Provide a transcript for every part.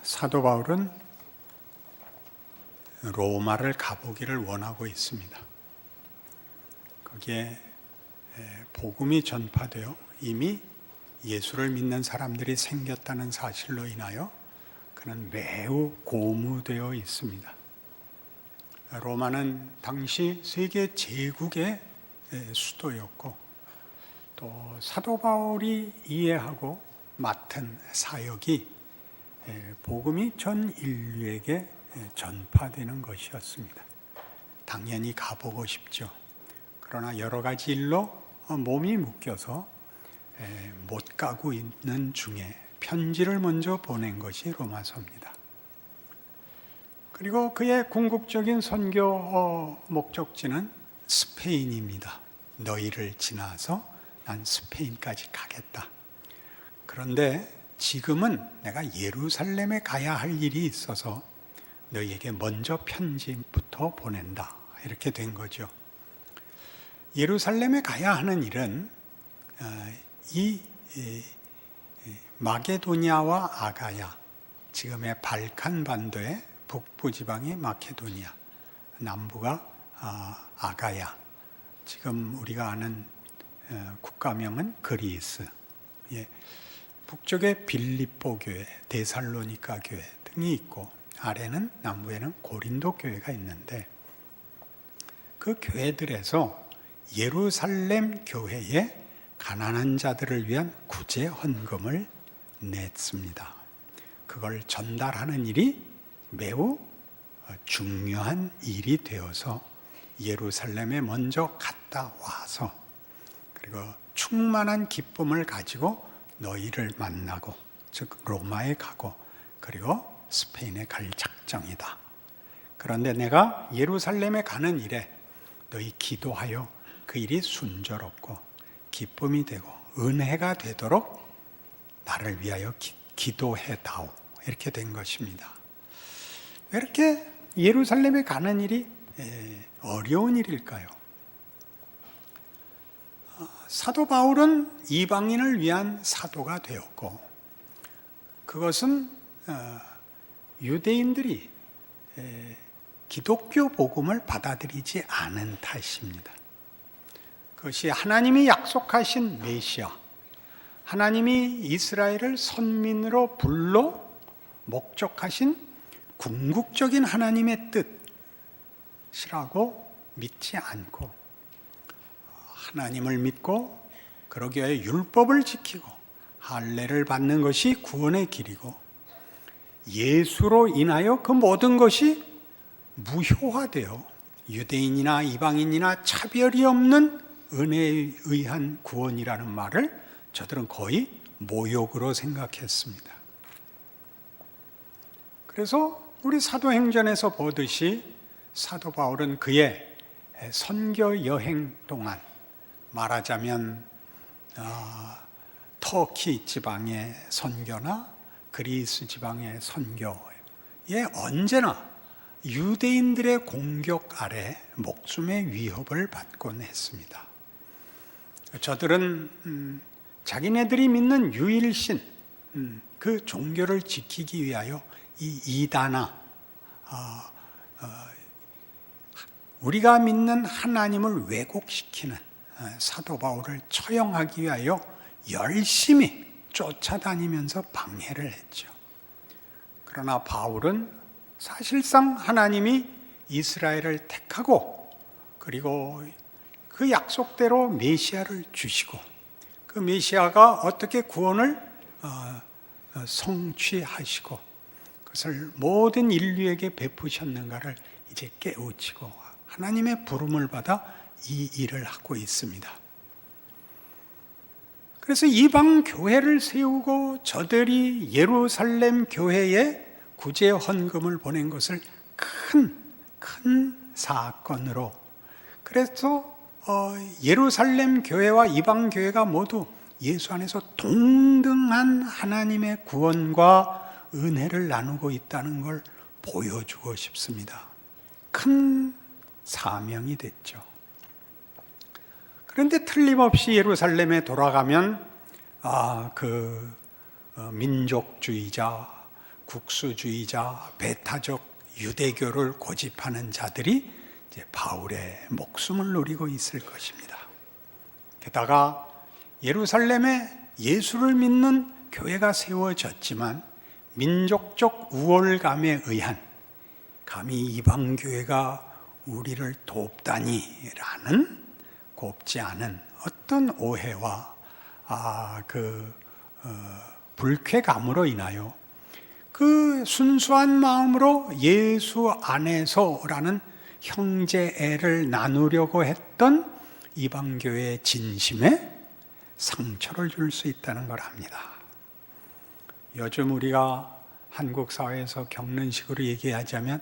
사도 바울은 로마를 가보기를 원하고 있습니다. 거기에 복음이 전파되어 이미 예수를 믿는 사람들이 생겼다는 사실로 인하여 그는 매우 고무되어 있습니다. 로마는 당시 세계 제국의 수도였고, 또 사도 바울이 이해하고 맡은 사역이 복음이 전 인류에게 전파되는 것이었습니다. 당연히 가보고 싶죠. 그러나 여러 가지 일로 몸이 묶여서 못 가고 있는 중에 편지를 먼저 보낸 것이 로마서입니다. 그리고 그의 궁극적인 선교 목적지는 스페인입니다. 너희를 지나서 난 스페인까지 가겠다. 그런데 지금은 내가 예루살렘에 가야 할 일이 있어서 너희에게 먼저 편지부터 보낸다. 이렇게 된 거죠. 예루살렘에 가야 하는 일은 이 마게도니아와 아가야, 지금의 발칸 반도의 북부 지방이 마케도니아, 남부가 아가야, 지금 우리가 아는 국가명은 그리스, 북쪽에 빌립보 교회, 데살로니가 교회 등이 있고, 아래는 남부에는 고린도 교회가 있는데, 그 교회들에서 예루살렘 교회에 가난한 자들을 위한 구제 헌금을 냈습니다. 그걸 전달하는 일이 매우 중요한 일이 되어서 예루살렘에 먼저 갔다 와서, 그리고 충만한 기쁨을 가지고 너희를 만나고, 즉 로마에 가고, 그리고 스페인에 갈 작정이다. 그런데 내가 예루살렘에 가는 일에 너희 기도하여 그 일이 순조롭고 기쁨이 되고 은혜가 되도록 나를 위하여 기도해다오. 이렇게 된 것입니다. 왜 이렇게 예루살렘에 가는 일이 어려운 일일까요? 사도 바울은 이방인을 위한 사도가 되었고, 그것은 유대인들이 기독교 복음을 받아들이지 않은 탓입니다. 그것이 하나님이 약속하신 메시아, 하나님이 이스라엘을 선민으로 불러 목적하신 궁극적인 하나님의 뜻이라고 믿지 않고, 하나님을 믿고 그러기 위하여 율법을 지키고 할례를 받는 것이 구원의 길이고, 예수로 인하여 그 모든 것이 무효화되어 유대인이나 이방인이나 차별이 없는 은혜에 의한 구원이라는 말을 저들은 거의 모욕으로 생각했습니다. 그래서 우리 사도행전에서 보듯이 사도 바울은 그의 선교 여행 동안, 말하자면 터키 지방의 선교나 그리스 지방의 선교에 언제나 유대인들의 공격 아래 목숨의 위협을 받곤 했습니다. 저들은 자기네들이 믿는 유일신, 그 종교를 지키기 위하여 이 이단아, 우리가 믿는 하나님을 왜곡시키는 사도 바울을 처형하기 위하여 열심히 쫓아다니면서 방해를 했죠. 그러나 바울은 사실상 하나님이 이스라엘을 택하고, 그리고 그 약속대로 메시아를 주시고, 그 메시아가 어떻게 구원을 성취하시고 그것을 모든 인류에게 베푸셨는가를 이제 깨우치고 하나님의 부름을 받아 이 일을 하고 있습니다. 그래서 이방 교회를 세우고 저들이 예루살렘 교회에 구제 헌금을 보낸 것을 큰 사건으로, 그래서 예루살렘 교회와 이방 교회가 모두 예수 안에서 동등한 하나님의 구원과 은혜를 나누고 있다는 걸 보여주고 싶습니다. 큰 사명이 됐죠. 그런데 틀림없이 예루살렘에 돌아가면 민족주의자, 국수주의자, 배타적 유대교를 고집하는 자들이 이제 바울의 목숨을 노리고 있을 것입니다. 게다가 예루살렘에 예수를 믿는 교회가 세워졌지만 민족적 우월감에 의한 감히 이방교회가 우리를 돕다니라는 곱지 않은 어떤 오해와 불쾌감으로 인하여 그 순수한 마음으로 예수 안에서라는 형제애를 나누려고 했던 이방교회의 진심에 상처를 줄 수 있다는 걸 압니다. 요즘 우리가 한국 사회에서 겪는 식으로 얘기하자면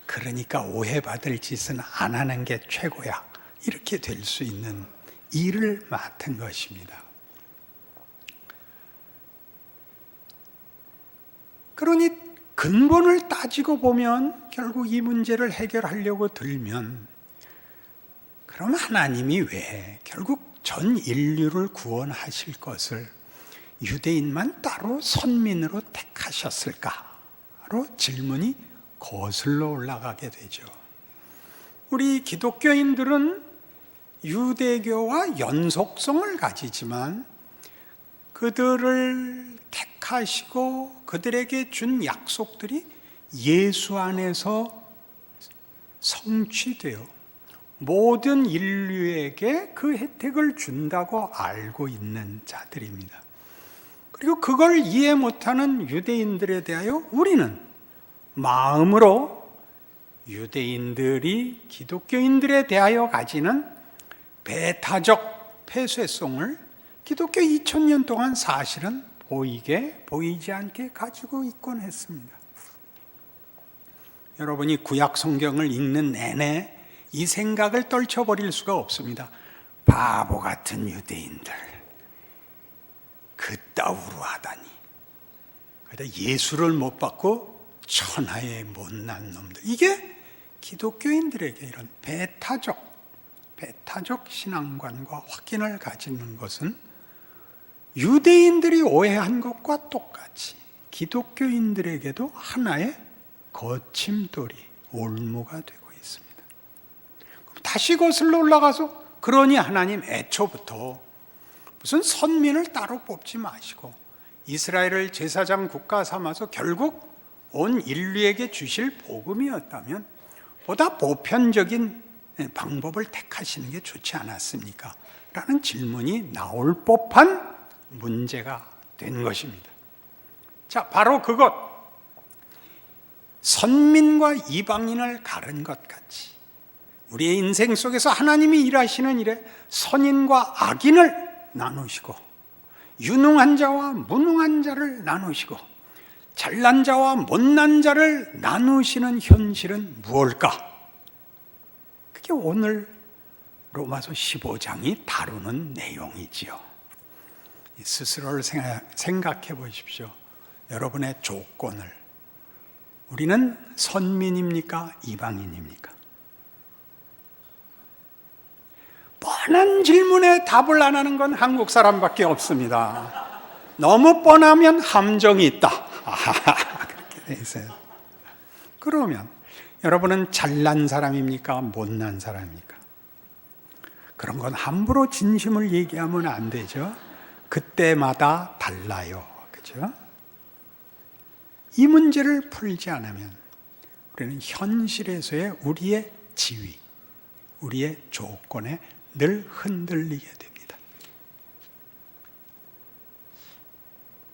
그러니까 오해받을 짓은 안 하는 게 최고야, 이렇게 될 수 있는 일을 맡은 것입니다. 그러니 근본을 따지고 보면 결국 이 문제를 해결하려고 들면 그럼 하나님이 왜 결국 전 인류를 구원하실 것을 유대인만 따로 선민으로 택하셨을까로 질문이 거슬러 올라가게 되죠. 우리 기독교인들은 유대교와 연속성을 가지지만 그들을 택하시고 그들에게 준 약속들이 예수 안에서 성취되어 모든 인류에게 그 혜택을 준다고 알고 있는 자들입니다. 그리고 그걸 이해 못하는 유대인들에 대하여 우리는 마음으로 유대인들이 기독교인들에 대하여 가지는 배타적 폐쇄성을 기독교 2000년 동안 사실은 보이게 보이지 않게 가지고 있곤 했습니다. 여러분이 구약 성경을 읽는 내내 이 생각을 떨쳐버릴 수가 없습니다. 바보 같은 유대인들, 그따위로 하다니. 그러다 예수를 못 받고 천하의 못난 놈들. 이게 기독교인들에게 이런 배타적 신앙관과 확신을 가지는 것은 유대인들이 오해한 것과 똑같이 기독교인들에게도 하나의 거침돌이, 올무가 되고 있습니다. 다시 거슬러 올라가서 그러니 하나님 애초부터 무슨 선민을 따로 뽑지 마시고 이스라엘을 제사장 국가 삼아서 결국 온 인류에게 주실 복음이었다면 보다 보편적인 방법을 택하시는 게 좋지 않았습니까? 라는 질문이 나올 법한 문제가 된 것입니다. 자, 바로 그것, 선민과 이방인을 가른 것 같이 우리의 인생 속에서 하나님이 일하시는 일에 선인과 악인을 나누시고 유능한 자와 무능한 자를 나누시고 잘난 자와 못난 자를 나누시는 현실은 무엇일까? 그게 오늘 로마서 15장이 다루는 내용이지요. 스스로를 생각해 보십시오. 여러분의 조건을. 우리는 선민입니까? 이방인입니까? 뻔한 질문에 답을 안 하는 건 한국 사람밖에 없습니다. 너무 뻔하면 함정이 있다. 그렇게 돼 있어요. 그러면 여러분은 잘난 사람입니까? 못난 사람입니까? 그런 건 함부로 진심을 얘기하면 안 되죠. 그때마다 달라요. 그죠? 이 문제를 풀지 않으면 우리는 현실에서의 우리의 지위, 우리의 조건에 늘 흔들리게 됩니다.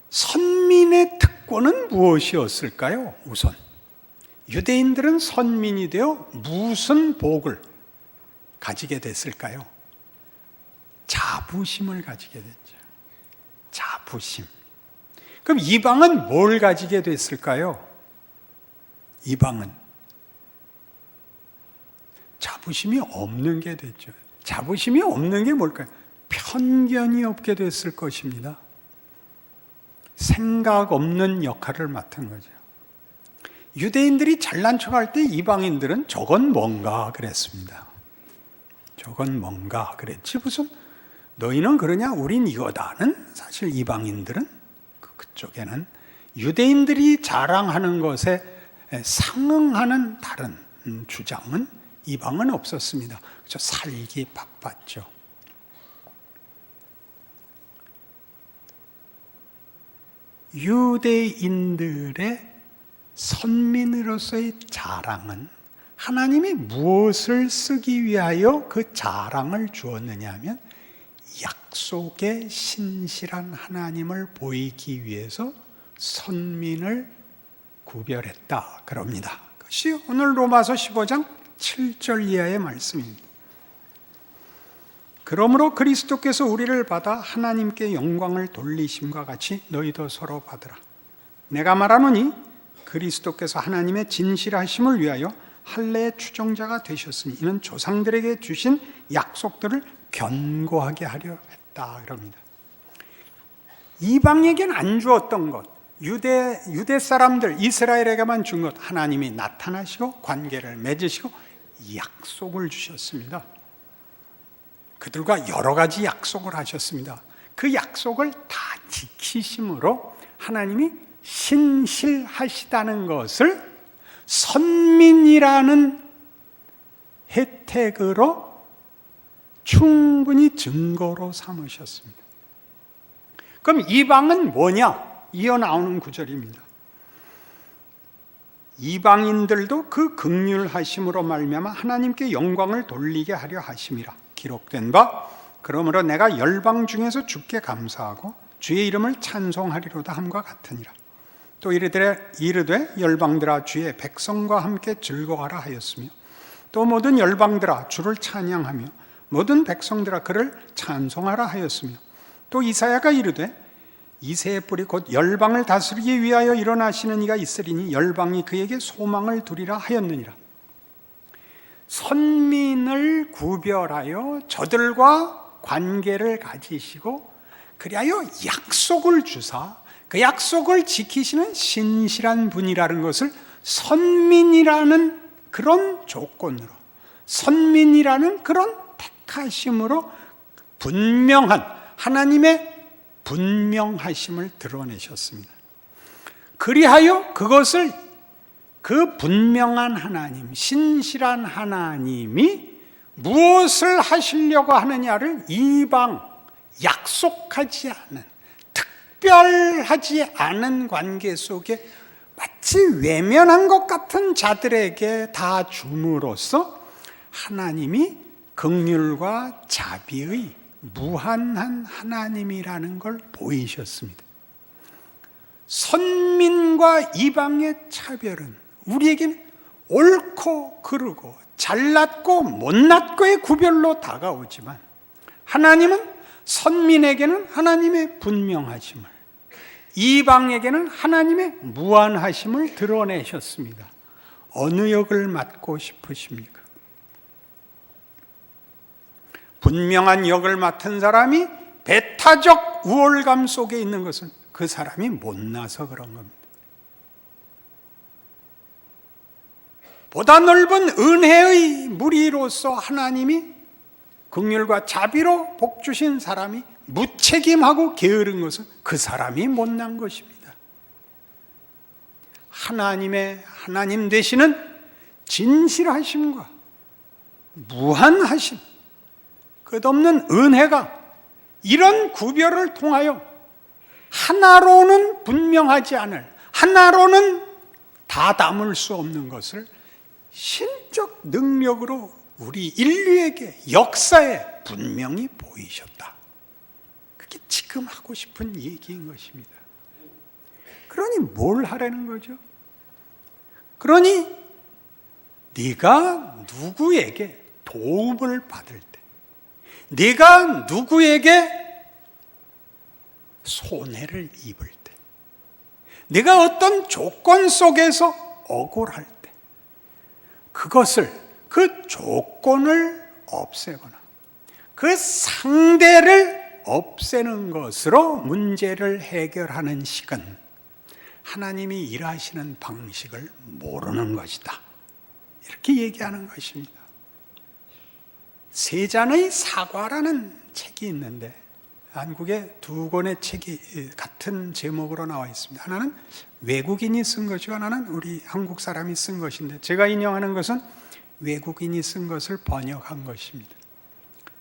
선민의 특권은 무엇이었을까요? 우선 유대인들은 선민이 되어 무슨 복을 가지게 됐을까요? 자부심을 가지게 됐죠. 자부심. 그럼 이방은 뭘 가지게 됐을까요? 이방은 자부심이 없는 게 됐죠. 자부심이 없는 게 뭘까요? 편견이 없게 됐을 것입니다. 생각 없는 역할을 맡은 거죠. 유대인들이 잘난 척할 때 이방인들은 저건 뭔가 그랬습니다. 저건 뭔가 그랬지 무슨 너희는 그러냐 우린 이거다는 사실 이방인들은 그쪽에는 유대인들이 자랑하는 것에 상응하는 다른 주장은 이방은 없었습니다. 그래서 살기 바빴죠. 유대인들의 선민으로서의 자랑은 하나님이 무엇을 쓰기 위하여 그 자랑을 주었느냐 하면 약속의 신실한 하나님을 보이기 위해서 선민을 구별했다 그럽니다. 그것이 오늘 로마서 15장 7절 이하의 말씀입니다. 그러므로 그리스도께서 우리를 받아 하나님께 영광을 돌리심과 같이 너희도 서로 받으라. 내가 말하노니 그리스도께서 하나님의 진실하심을 위하여 할례의 추종자가 되셨으니 이는 조상들에게 주신 약속들을 견고하게 하려 했다 그럽니다. 이방에게는 안 주었던 것, 유대 사람들 이스라엘에게만 준 것, 하나님이 나타나시고 관계를 맺으시고 약속을 주셨습니다. 그들과 여러 가지 약속을 하셨습니다. 그 약속을 다 지키심으로 하나님이 신실하시다는 것을 선민이라는 혜택으로 충분히 증거로 삼으셨습니다. 그럼 이방은 뭐냐? 이어 나오는 구절입니다. 이방인들도 그 긍휼하심으로 말미암아 하나님께 영광을 돌리게 하려 하심이라 기록된 바, 그러므로 내가 열방 중에서 주께 감사하고 주의 이름을 찬송하리로다 함과 같으니라. 또 이르되 열방들아 주의 백성과 함께 즐거워하라 하였으며, 또 모든 열방들아 주를 찬양하며 모든 백성들아 그를 찬송하라 하였으며, 또 이사야가 이르되 이새의 뿔이 곧 열방을 다스리기 위하여 일어나시는 이가 있으리니 열방이 그에게 소망을 두리라 하였느니라. 선민을 구별하여 저들과 관계를 가지시고 그리하여 약속을 주사 그 약속을 지키시는 신실한 분이라는 것을 선민이라는 그런 조건으로, 선민이라는 그런 택하심으로 분명한 하나님의 분명하심을 드러내셨습니다. 그리하여 그것을 그 분명한 하나님, 신실한 하나님이 무엇을 하시려고 하느냐를 이방, 약속하지 않은, 특별하지 않은 관계 속에 마치 외면한 것 같은 자들에게 다 줌으로써 하나님이 긍휼과 자비의 무한한 하나님이라는 걸 보이셨습니다. 선민과 이방의 차별은 우리에게는 옳고 그르고 잘났고 못났고의 구별로 다가오지만, 하나님은 선민에게는 하나님의 분명하심을, 이방에게는 하나님의 무한하심을 드러내셨습니다. 어느 역을 맡고 싶으십니까? 분명한 역을 맡은 사람이 배타적 우월감 속에 있는 것은 그 사람이 못나서 그런 겁니다. 보다 넓은 은혜의 무리로서 하나님이 긍휼과 자비로 복 주신 사람이 무책임하고 게으른 것은 그 사람이 못난 것입니다. 하나님 되시는 진실하심과 무한하심, 끝없는 은혜가 이런 구별을 통하여 하나로는 분명하지 않을, 하나로는 다 담을 수 없는 것을 신적 능력으로 우리 인류에게, 역사에 분명히 보이셨다. 그게 지금 하고 싶은 얘기인 것입니다. 그러니 뭘 하라는 거죠? 그러니 네가 누구에게 도움을 받을 때, 네가 누구에게 손해를 입을 때, 네가 어떤 조건 속에서 억울할 때, 그것을, 그 조건을 없애거나 그 상대를 없애는 것으로 문제를 해결하는 식은 하나님이 일하시는 방식을 모르는 것이다. 이렇게 얘기하는 것입니다. 세잔의 사과라는 책이 있는데, 한국에 두 권의 책이 같은 제목으로 나와 있습니다. 하나는 외국인이 쓴 것이고 하나는 우리 한국 사람이 쓴 것인데, 제가 인용하는 것은 외국인이 쓴 것을 번역한 것입니다.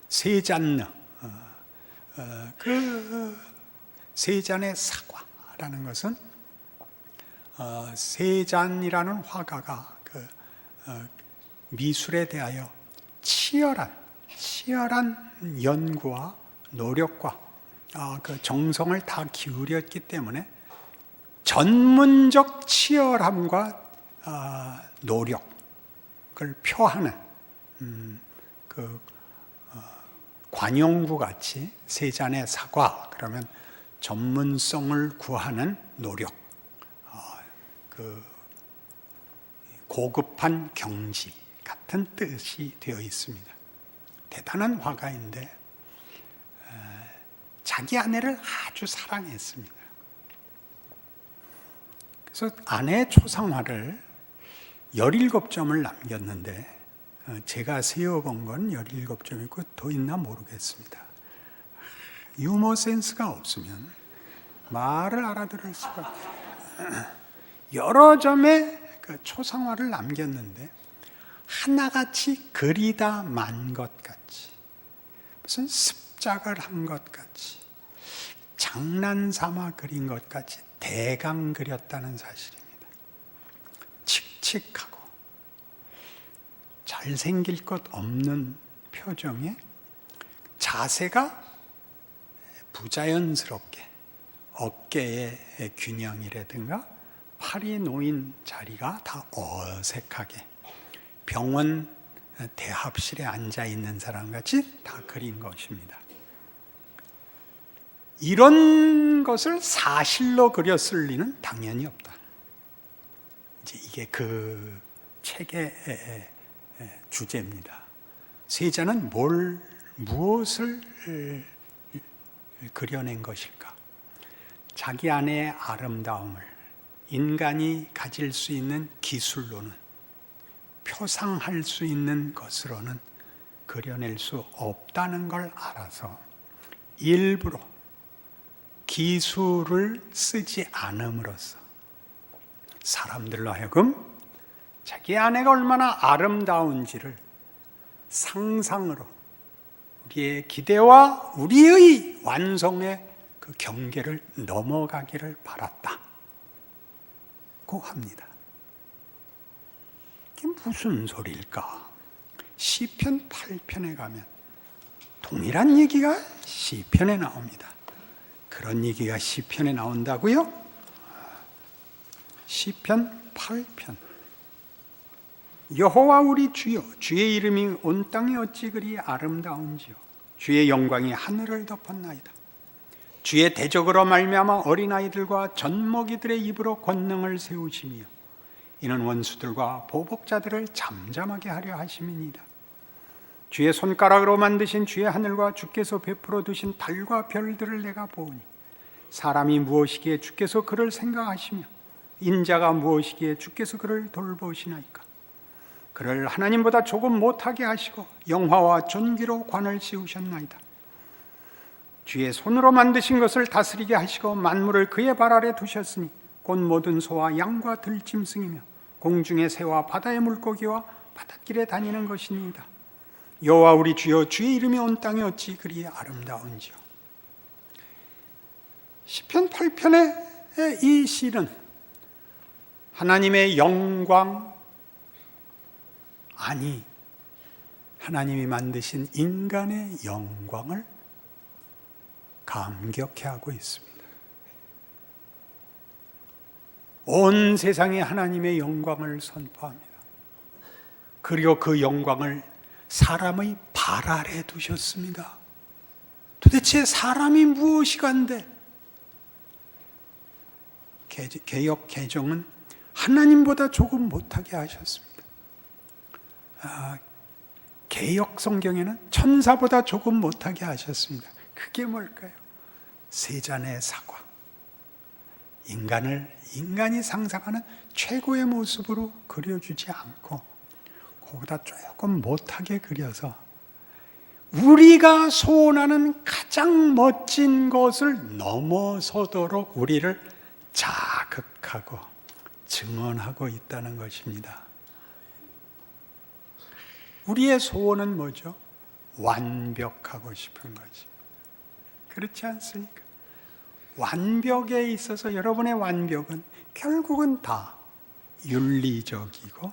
세잔느, 그 세잔의 사과라는 것은 세잔이라는 화가가 그 미술에 대하여 치열한 연구와 노력과 그 정성을 다 기울였기 때문에 전문적 치열함과 노력을 표하는 그 관용구 같이 세잔의 사과 그러면 전문성을 구하는 노력, 그 고급한 경지 같은 뜻이 되어 있습니다. 대단한 화가인데 자기 아내를 아주 사랑했습니다. 그래서 아내의 초상화를 17점을 남겼는데 제가 세어본 건 17점이고 더 있나 모르겠습니다. 유머 센스가 없으면 말을 알아들을 수가 없어요. 여러 점의 그 초상화를 남겼는데 하나같이 그리다 만 것 같이, 무슨 습작을 한 것 같이, 장난삼아 그린 것 같이 대강 그렸다는 사실입니다. 칙칙하고 잘생길 것 없는 표정에 자세가 부자연스럽게 어깨의 균형이라든가 팔이 놓인 자리가 다 어색하게 병원 대합실에 앉아 있는 사람같이 다 그린 것입니다. 이런 것을 사실로 그렸을 리는 당연히 없다. 이제 이게 그 책의 주제입니다. 세자는 무엇을 그려낸 것일까? 자기 안의 아름다움을 인간이 가질 수 있는 기술로는, 표상할 수 있는 것으로는 그려낼 수 없다는 걸 알아서 일부러 기술을 쓰지 않음으로써 사람들로 하여금 자기 아내가 얼마나 아름다운지를 상상으로 우리의 기대와 우리의 완성의 그 경계를 넘어가기를 바랐다고 합니다. 이게 무슨 소리일까? 시편 8편에 가면 동일한 얘기가 시편에 나옵니다. 그런 얘기가 시편에 나온다고요? 시편 8편. 여호와 우리 주여, 주의 이름이 온 땅에 어찌 그리 아름다운지요. 주의 영광이 하늘을 덮었나이다. 주의 대적으로 말미암아 어린아이들과 젖먹이들의 입으로 권능을 세우시며 이는 원수들과 보복자들을 잠잠하게 하려 하심이니이다. 주의 손가락으로 만드신 주의 하늘과 주께서 베풀어 두신 달과 별들을 내가 보오니 사람이 무엇이기에 주께서 그를 생각하시며 인자가 무엇이기에 주께서 그를 돌보시나이까. 그를 하나님보다 조금 못하게 하시고 영화와 존귀로 관을 씌우셨나이다. 주의 손으로 만드신 것을 다스리게 하시고 만물을 그의 발 아래 두셨으니 곧 모든 소와 양과 들짐승이며 공중의 새와 바다의 물고기와 바닷길에 다니는 것이니이다. 여호와 우리 주여, 주의 이름이 온 땅에 어찌 그리 아름다운지요. 시편 8편의 이 시는 하나님의 영광, 아니 하나님이 만드신 인간의 영광을 감격해하고 있습니다. 온 세상에 하나님의 영광을 선포합니다. 그리고 그 영광을 사람의 발 아래 두셨습니다. 도대체 사람이 무엇이간데? 개역 개정은 하나님보다 조금 못하게 하셨습니다. 개역 성경에는 천사보다 조금 못하게 하셨습니다. 그게 뭘까요? 세잔의 사과. 인간이 상상하는 최고의 모습으로 그려주지 않고 그보다 조금 못하게 그려서 우리가 소원하는 가장 멋진 것을 넘어서도록 우리를 자극하고 증언하고 있다는 것입니다. 우리의 소원은 뭐죠? 완벽하고 싶은 거지. 그렇지 않습니까? 완벽에 있어서 여러분의 완벽은 결국은 다 윤리적이고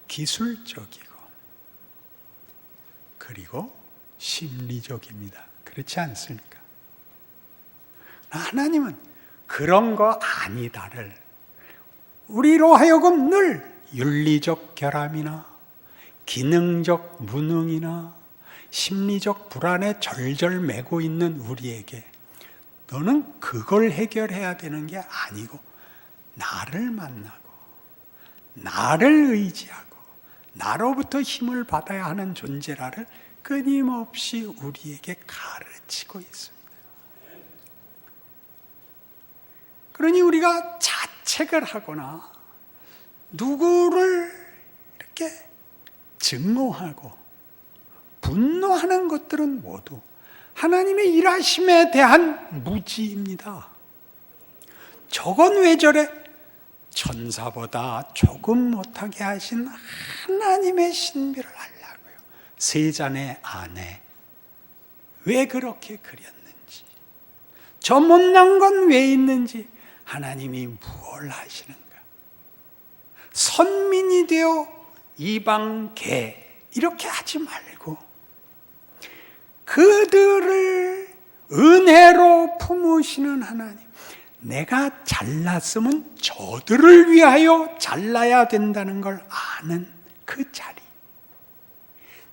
기술적이고 그리고 심리적입니다. 그렇지 않습니까? 하나님은 그런 거 아니다를 우리로 하여금 늘 윤리적 결함이나 기능적 무능이나 심리적 불안에 절절매고 있는 우리에게 너는 그걸 해결해야 되는 게 아니고 나를 만나고 나를 의지하고 나로부터 힘을 받아야 하는 존재라를 끊임없이 우리에게 가르치고 있습니다. 그러니 우리가 자책을 하거나 누구를 이렇게 증오하고 분노하는 것들은 모두 하나님의 일하심에 대한 무지입니다. 저건 왜 저래? 천사보다 조금 못하게 하신 하나님의 신비를 알라고요. 세잔의 아내 왜 그렇게 그렸는지, 저 못난 건 왜 있는지 하나님이 무엇을 하시는가. 선민이 되어 이방계 이렇게 하지 말고 그들을 은혜로 품으시는 하나님, 내가 잘났으면 저들을 위하여 잘나야 된다는 걸 아는 그 자리,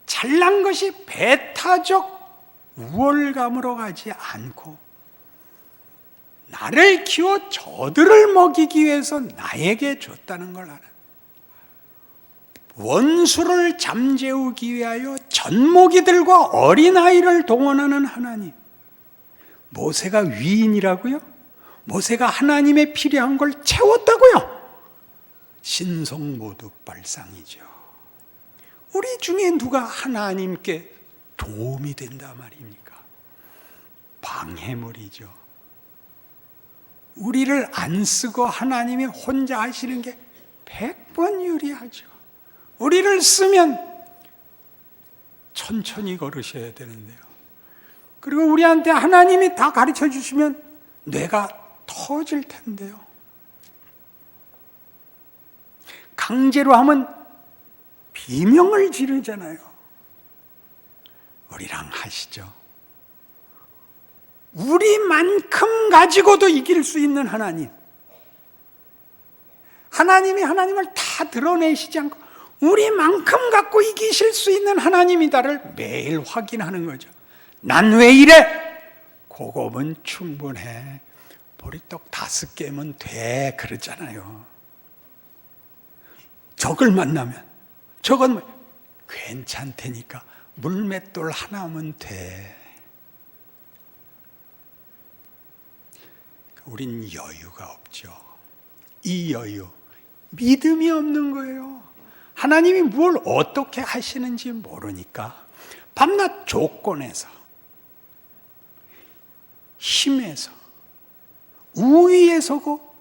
잘난 것이 배타적 우월감으로 가지 않고 나를 키워 저들을 먹이기 위해서 나에게 줬다는 걸 아는, 원수를 잠재우기 위하여 젖먹이들과 어린아이를 동원하는 하나님. 모세가 위인이라고요? 모세가 하나님의 필요한 걸 채웠다고요? 신성모독발상이죠. 우리 중에 누가 하나님께 도움이 된다 말입니까? 방해물이죠. 우리를 안 쓰고 하나님이 혼자 하시는 게 100번 유리하죠. 우리를 쓰면 천천히 걸으셔야 되는데요. 그리고 우리한테 하나님이 다 가르쳐 주시면 뇌가 터질 텐데요. 강제로 하면 비명을 지르잖아요. 우리랑 하시죠. 우리만큼 가지고도 이길 수 있는 하나님. 하나님이 하나님을 다 드러내시지 않고 우리만큼 갖고 이기실 수 있는 하나님이다를 매일 확인하는 거죠. 난 왜 이래? 그거면 충분해. 보리떡 5개면 돼. 그러잖아요. 적을 만나면 저건 괜찮다니까 물맷돌 하나면 돼. 우린 여유가 없죠. 이 여유, 믿음이 없는 거예요. 하나님이 뭘 어떻게 하시는지 모르니까 밤낮 조건에서, 힘에서, 우위에 서고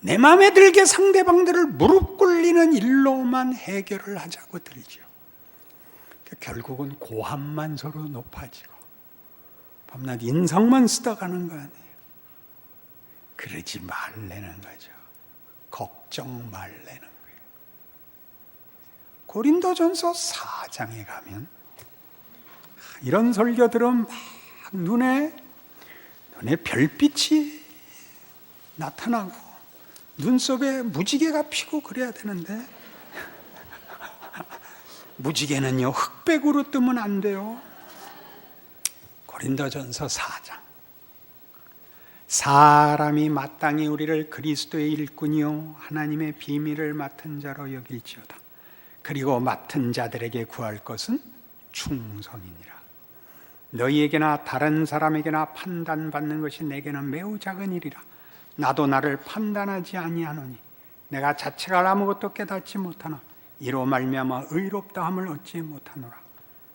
내 마음에 들게 상대방들을 무릎 꿇리는 일로만 해결을 하자고 들죠. 결국은 고함만 서로 높아지고 밤낮 인상만 쓰다 가는 거 아니에요. 그러지 말라는 거죠. 걱정 말라는 거예요. 고린도전서 4장에 가면 이런 설교들은 막 눈에 별빛이 나타나고 눈썹에 무지개가 피고 그래야 되는데 무지개는요 흑백으로 뜨면 안 돼요. 고린도전서 4장. 사람이 마땅히 우리를 그리스도의 일꾼이요 하나님의 비밀을 맡은 자로 여길지어다. 그리고 맡은 자들에게 구할 것은 충성이니라. 너희에게나 다른 사람에게나 판단받는 것이 내게는 매우 작은 일이라. 나도 나를 판단하지 아니하노니 내가 자체가 아무것도 깨닫지 못하나 이로 말미암아 의롭다함을 얻지 못하노라.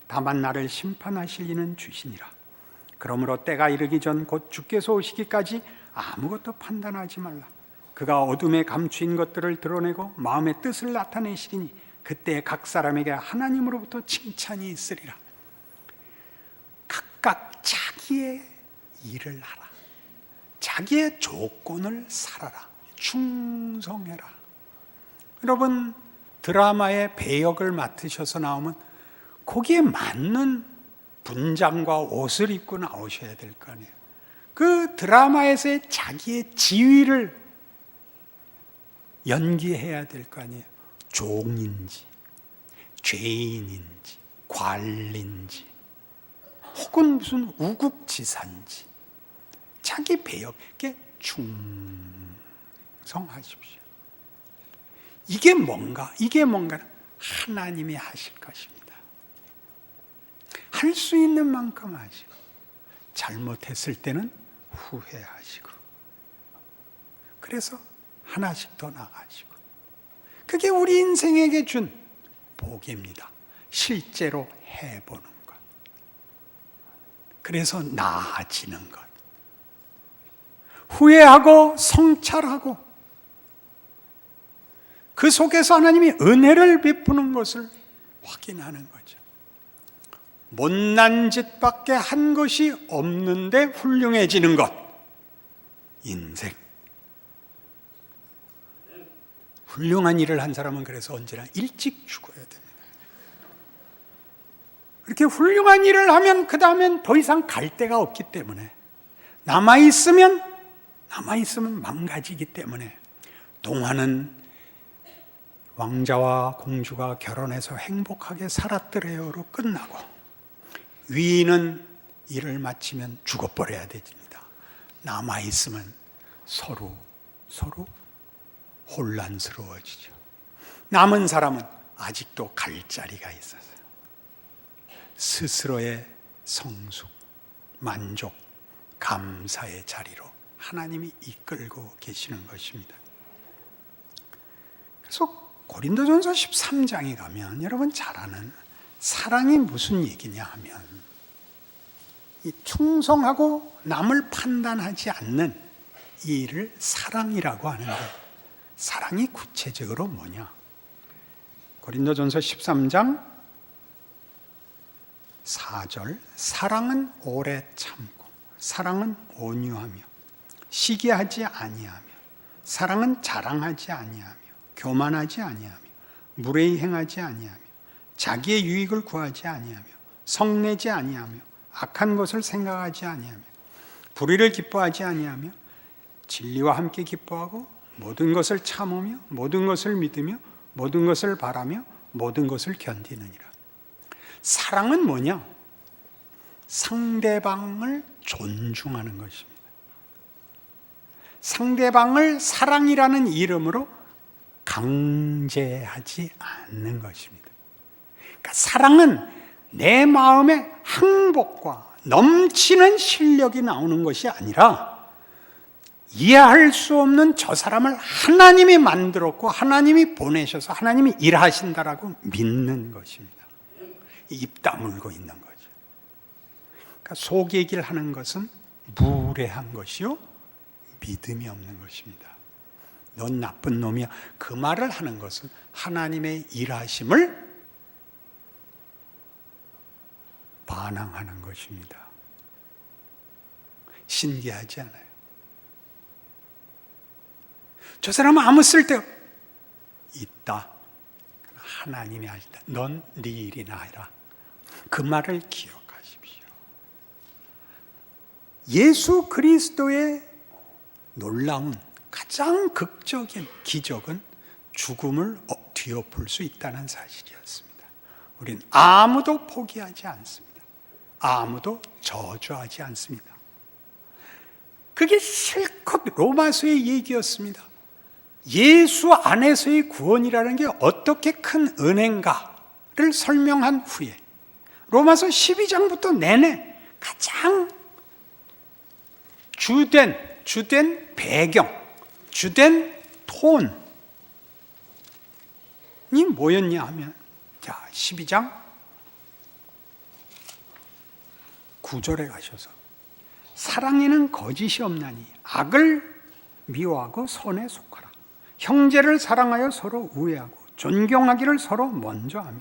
다만 나를 심판하실 이는 주시니라. 그러므로 때가 이르기 전 곧 주께서 오시기까지 아무것도 판단하지 말라. 그가 어둠에 감추인 것들을 드러내고 마음의 뜻을 나타내시리니 그때 각 사람에게 하나님으로부터 칭찬이 있으리라. 각각 자기의 일을 하라. 자기의 조건을 살아라. 충성해라. 여러분, 드라마의 배역을 맡으셔서 나오면 거기에 맞는 분장과 옷을 입고 나오셔야 될 거 아니에요. 그 드라마에서의 자기의 지위를 연기해야 될 거 아니에요. 종인지, 죄인인지, 관리인지, 혹은 무슨 우국지사인지 자기 배역에 충성하십시오. 이게 뭔가? 이게 뭔가는 하나님이 하실 것입니다. 할 수 있는 만큼 하시고, 잘못했을 때는 후회하시고, 그래서 하나씩 더 나가시고, 그게 우리 인생에게 준 복입니다. 실제로 해보는 것. 그래서 나아지는 것. 후회하고 성찰하고 그 속에서 하나님이 은혜를 베푸는 것을 확인하는 거죠. 못난 짓밖에 한 것이 없는데 훌륭해지는 것. 인생. 훌륭한 일을 한 사람은 그래서 언제나 일찍 죽어야 됩니다. 그렇게 훌륭한 일을 하면 그 다음엔 더 이상 갈 데가 없기 때문에 남아있으면 망가지기 때문에 동화는 왕자와 공주가 결혼해서 행복하게 살았더래요로 끝나고 위인은 일을 마치면 죽어버려야 됩니다. 남아있으면 서로 혼란스러워지죠. 남은 사람은 아직도 갈 자리가 있어서 스스로의 성숙, 만족, 감사의 자리로 하나님이 이끌고 계시는 것입니다. 그래서 고린도전서 13장에 가면 여러분 잘 아는 사랑이 무슨 얘기냐 하면 이 충성하고 남을 판단하지 않는 이 일을 사랑이라고 하는데, 사랑이 구체적으로 뭐냐? 고린도전서 13장 4절, 사랑은 오래 참고, 사랑은 온유하며, 시기하지 아니하며, 사랑은 자랑하지 아니하며, 교만하지 아니하며, 무례히 행하지 아니하며, 자기의 유익을 구하지 아니하며, 성내지 아니하며, 악한 것을 생각하지 아니하며, 불의를 기뻐하지 아니하며, 진리와 함께 기뻐하고, 모든 것을 참으며, 모든 것을 믿으며, 모든 것을 바라며, 모든 것을 견디느니라. 사랑은 뭐냐? 상대방을 존중하는 것입니다. 상대방을 사랑이라는 이름으로 강제하지 않는 것입니다. 그러니까 사랑은 내 마음의 항복과 넘치는 실력이 나오는 것이 아니라 이해할 수 없는 저 사람을 하나님이 만들었고 하나님이 보내셔서 하나님이 일하신다라고 믿는 것입니다. 입 다물고 있는 거죠. 그러니까 속 얘기를 하는 것은 무례한 것이요, 믿음이 없는 것입니다. 넌 나쁜 놈이야. 그 말을 하는 것은 하나님의 일하심을 반항하는 것입니다. 신기하지 않아요? 저 사람은 아무 쓸데 있다. 하나님이 하신다. 넌 네 일이나 해라. 그 말을 기억하십시오. 예수 그리스도의 놀라운 가장 극적인 기적은 죽음을 뒤엎을 수 있다는 사실이었습니다. 우린 아무도 포기하지 않습니다. 아무도 저주하지 않습니다. 그게 실컷 로마서의 얘기였습니다. 예수 안에서의 구원이라는 게 어떻게 큰 은혜인가를 설명한 후에 로마서 12장부터 내내 가장 주된 배경, 주된 톤이 뭐였냐 하면, 자, 12장 9절에 가셔서 사랑에는 거짓이 없나니 악을 미워하고 선에 속하라. 형제를 사랑하여 서로 우애하고 존경하기를 서로 먼저 하며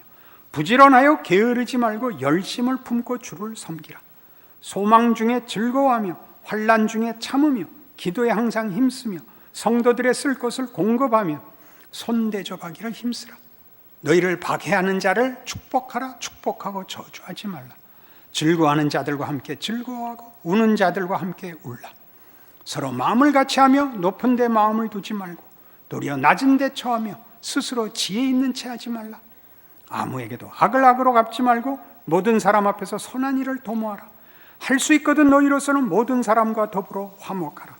부지런하여 게으르지 말고 열심을 품고 주를 섬기라. 소망 중에 즐거워하며 환난 중에 참으며 기도에 항상 힘쓰며 성도들의 쓸 것을 공급하며 손대접하기를 힘쓰라. 너희를 박해하는 자를 축복하라. 축복하고 저주하지 말라. 즐거워하는 자들과 함께 즐거워하고 우는 자들과 함께 울라. 서로 마음을 같이 하며 높은 데 마음을 두지 말고 도리어 낮은 데 처하며 스스로 지혜 있는 채 하지 말라. 아무에게도 악을 악으로 갚지 말고 모든 사람 앞에서 선한 일을 도모하라. 할 수 있거든 너희로서는 모든 사람과 더불어 화목하라.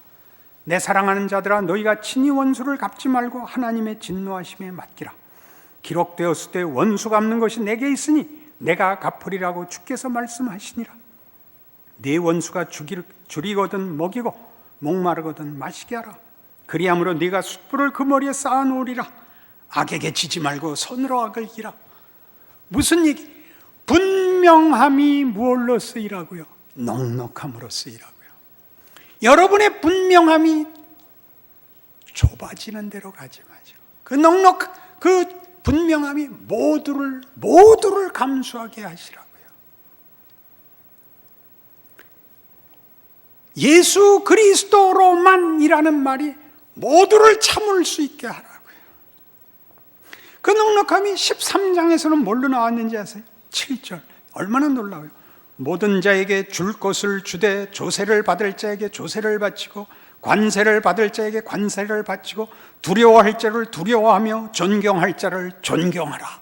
내 사랑하는 자들아, 너희가 친히 원수를 갚지 말고 하나님의 진노하심에 맡기라. 기록되었을 때 원수 갚는 것이 내게 있으니 내가 갚으리라고 주께서 말씀하시니라. 네 원수가 줄이거든 먹이고 목마르거든 마시게 하라. 그리함으로 네가 숯불을 그 머리에 쌓아놓으리라. 악에게 지지 말고 선으로 악을 이기라. 무슨 얘기? 분명함이 무엇로 쓰이라고요? 넉넉함으로 쓰이라고요. 여러분의 분명함이 좁아지는 대로 가지 마죠. 그 분명함이 모두를 감수하게 하시라고요. 예수 그리스도로만이라는 말이 모두를 참을 수 있게 하라고요. 그 넉넉함이 13장에서는 뭘로 나왔는지 아세요? 7절. 얼마나 놀라워요. 모든 자에게 줄 것을 주되 조세를 받을 자에게 조세를 바치고 관세를 받을 자에게 관세를 바치고 두려워할 자를 두려워하며 존경할 자를 존경하라.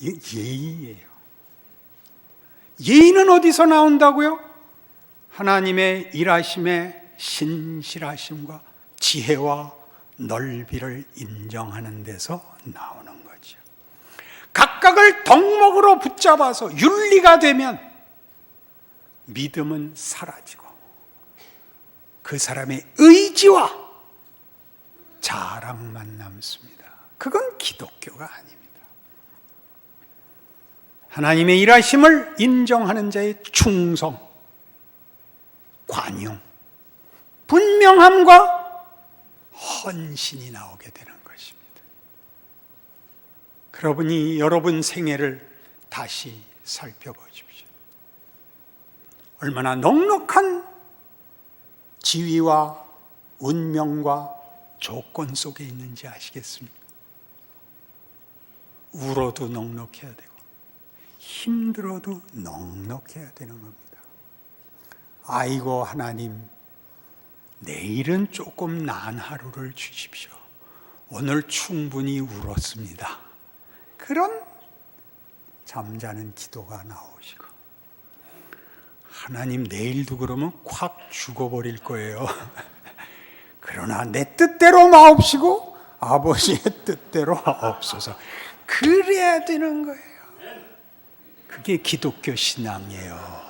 예의예요. 예의는 어디서 나온다고요? 하나님의 일하심의 신실하심과 지혜와 넓이를 인정하는 데서 나오는 거죠. 각각을 덕목으로 붙잡아서 윤리가 되면 믿음은 사라지고 그 사람의 의지와 자랑만 남습니다. 그건 기독교가 아닙니다. 하나님의 일하심을 인정하는 자의 충성, 관용, 분명함과 헌신이 나오게 되는 것입니다. 그러니 여러분 생애를 다시 살펴보십시오. 얼마나 넉넉한 지위와 운명과 조건 속에 있는지 아시겠습니까? 울어도 넉넉해야 되고 힘들어도 넉넉해야 되는 겁니다. 아이고 하나님, 내일은 조금 나은 하루를 주십시오. 오늘 충분히 울었습니다. 그런 잠자는 기도가 나오시고, 하나님 내일도 그러면 콱 죽어버릴 거예요. 그러나 내 뜻대로 마옵시고 아버지의 뜻대로 하옵소서. 그래야 되는 거예요. 그게 기독교 신앙이에요.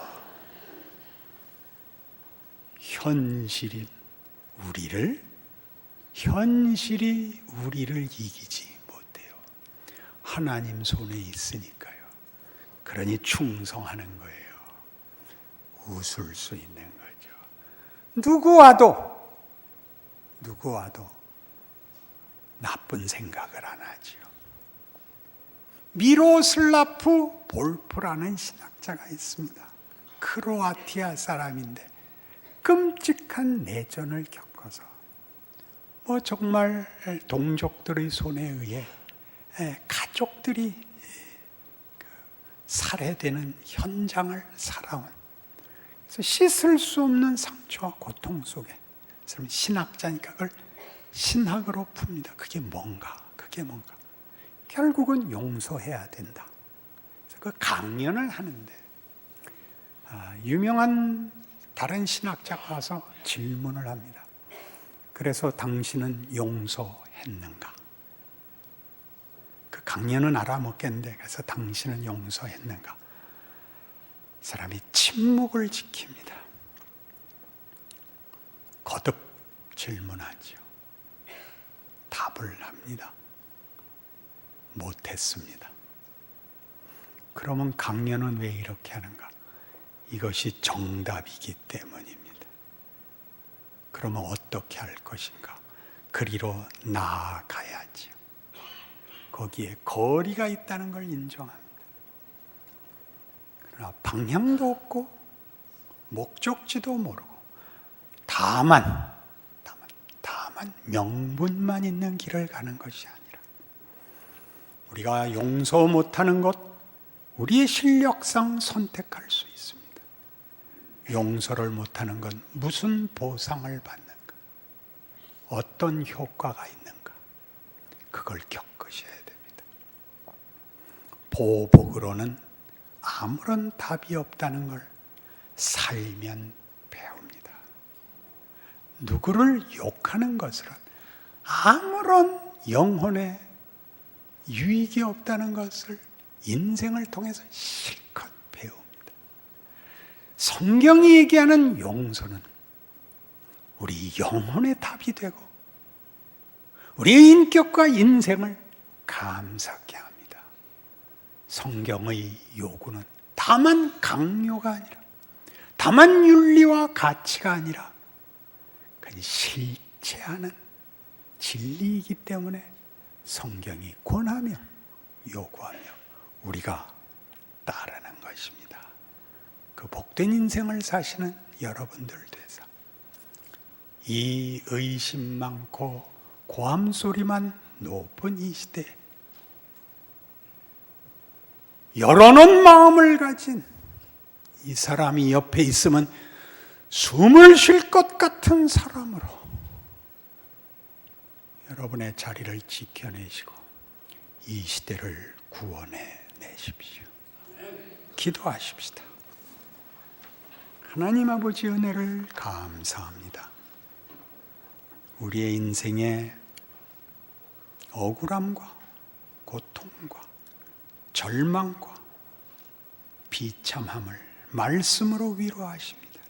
현실이 우리를 이기지 못해요. 하나님 손에 있으니까요. 그러니 충성하는 거예요. 웃을 수 있는 거죠. 누구 와도 나쁜 생각을 안 하죠. 미로슬라프 볼프라는 신학자가 있습니다. 크로아티아 사람인데 끔찍한 내전을 겪어서 정말 동족들의 손에 의해 가족들이 살해되는 현장을 살아온, 그래서 씻을 수 없는 상처와 고통 속에 신학자니까 그걸 신학으로 풉니다. 그게 뭔가 결국은 용서해야 된다. 그래서 그 강연을 하는데 유명한 다른 신학자가 와서 질문을 합니다. 그래서 당신은 용서했는가? 그 강연은 알아먹겠는데, 그래서 당신은 용서했는가? 사람이 침묵을 지킵니다. 거듭 질문하죠. 답을 합니다. 못했습니다. 그러면 강연은 왜 이렇게 하는가? 이것이 정답이기 때문입니다. 그러면 어떻게 할 것인가? 그리로 나아가야지요. 거기에 거리가 있다는 걸 인정합니다. 그러나 방향도 없고 목적지도 모르고 다만 명분만 있는 길을 가는 것이 아니라 우리가 용서 못하는 것 우리의 실력상 선택할 수 있습니다. 용서를 못하는 건 무슨 보상을 받는가? 어떤 효과가 있는가? 그걸 겪으셔야 됩니다. 보복으로는 아무런 답이 없다는 걸 살면 배웁니다. 누구를 욕하는 것은 아무런 영혼에 유익이 없다는 것을 인생을 통해서 실컷 배웁니다. 성경이 얘기하는 용서는 우리 영혼의 답이 되고 우리의 인격과 인생을 감사케 합니다. 성경의 요구는 다만 강요가 아니라 다만 윤리와 가치가 아니라 그냥 실체하는 진리이기 때문에 성경이 권하며 요구하며 우리가 따르는 것입니다. 그 복된 인생을 사시는 여러분들 되서 이 의심 많고 고함 소리만 높은 이 시대에 열어놓은 마음을 가진 이 사람이 옆에 있으면 숨을 쉴 것 같은 사람으로 여러분의 자리를 지켜내시고 이 시대를 구원해 내십시오. 기도하십시다. 하나님 아버지 은혜를 감사합니다. 우리의 인생에 억울함과 고통과 절망과 비참함을 말씀으로 위로하십니다.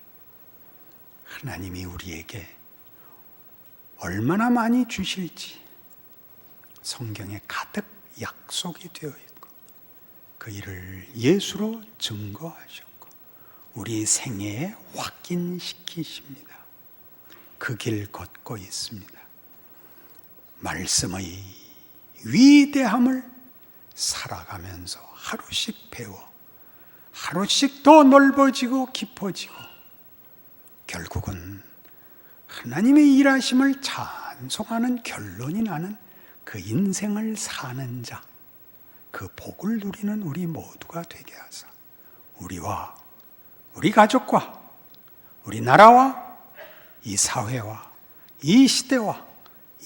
하나님이 우리에게 얼마나 많이 주실지 성경에 가득 약속이 되어 있고 그 일을 예수로 증거하셨고 우리 생애에 확인시키십니다. 그 길 걷고 있습니다. 말씀의 위대함을 살아가면서 하루씩 배워 하루씩 더 넓어지고 깊어지고 결국은 하나님의 일하심을 찬송하는 결론이 나는 그 인생을 사는 자, 그 복을 누리는 우리 모두가 되게 하사 우리와 우리 가족과 우리 나라와 이 사회와 이 시대와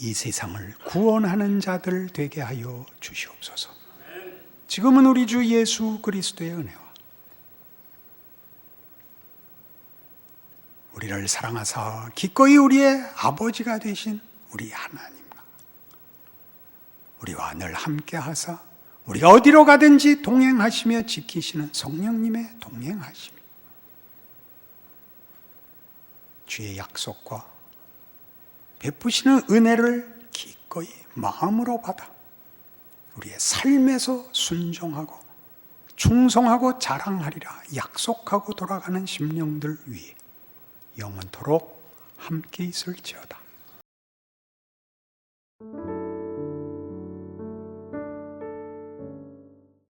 이 세상을 구원하는 자들 되게 하여 주시옵소서. 지금은 우리 주 예수 그리스도의 은혜와 우리를 사랑하사 기꺼이 우리의 아버지가 되신 우리 하나님과 우리와 늘 함께 하사 우리가 어디로 가든지 동행하시며 지키시는 성령님의 동행하심이 주의 약속과 베푸시는 은혜를 기꺼이 마음으로 받아 우리의 삶에서 순종하고 충성하고 자랑하리라 약속하고 돌아가는 심령들 위에 영원토록 함께 있을지어다.